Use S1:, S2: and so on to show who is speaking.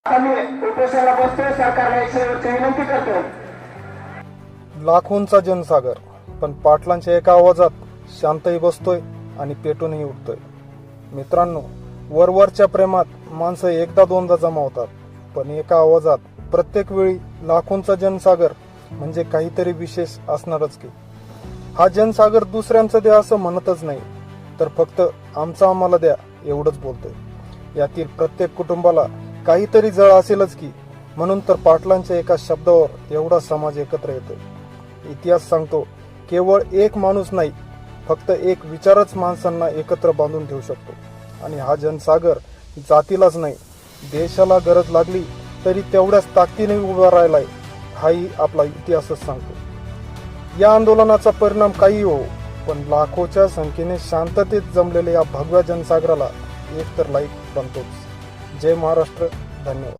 S1: आम्ही उपोषणाला बसतोय. सरकारला एक शेवटची विनंती करतो.
S2: लाखोंचा जनसागर, पण पाटलांच्या एका आवाजात शांतही बसतोय आणि पेटूनही उठतोय. मित्रांनो, वरवरच्या प्रेमात माणसं एकदा दोनदा जमा होतात, पण एका आवाजात प्रत्येक वेळी लाखोंचा जनसागर म्हणजे काहीतरी विशेष असणारच की. हा जनसागर दुसऱ्यांचं द्या असं म्हणतच नाही, तर फक्त आमचं आम्हाला द्या एवढंच बोलतोय. यातील प्रत्येक कुटुंबाला काहीतरी जळ असेलच की, म्हणून तर पाटलांच्या एका शब्दावर एवढा समाज एकत्र येतोय. इतिहास सांगतो, केवळ एक माणूस नाही, फक्त एक विचारच माणसांना एकत्र बांधून ठेवू शकतो. आणि हा जनसागर जातीलाच नाही, देशाला गरज लागली तरी तेवढ्याच ताकदीने उभा राहिलाय, हाही आपला इतिहासच सांगतो. या आंदोलनाचा परिणाम काही हो, पण लाखोच्या संख्येने शांततेत जमलेल्या या भगव्या जनसागराला एक तर लाईक बनतोच. जय महाराष्ट्र. धन्यवाद.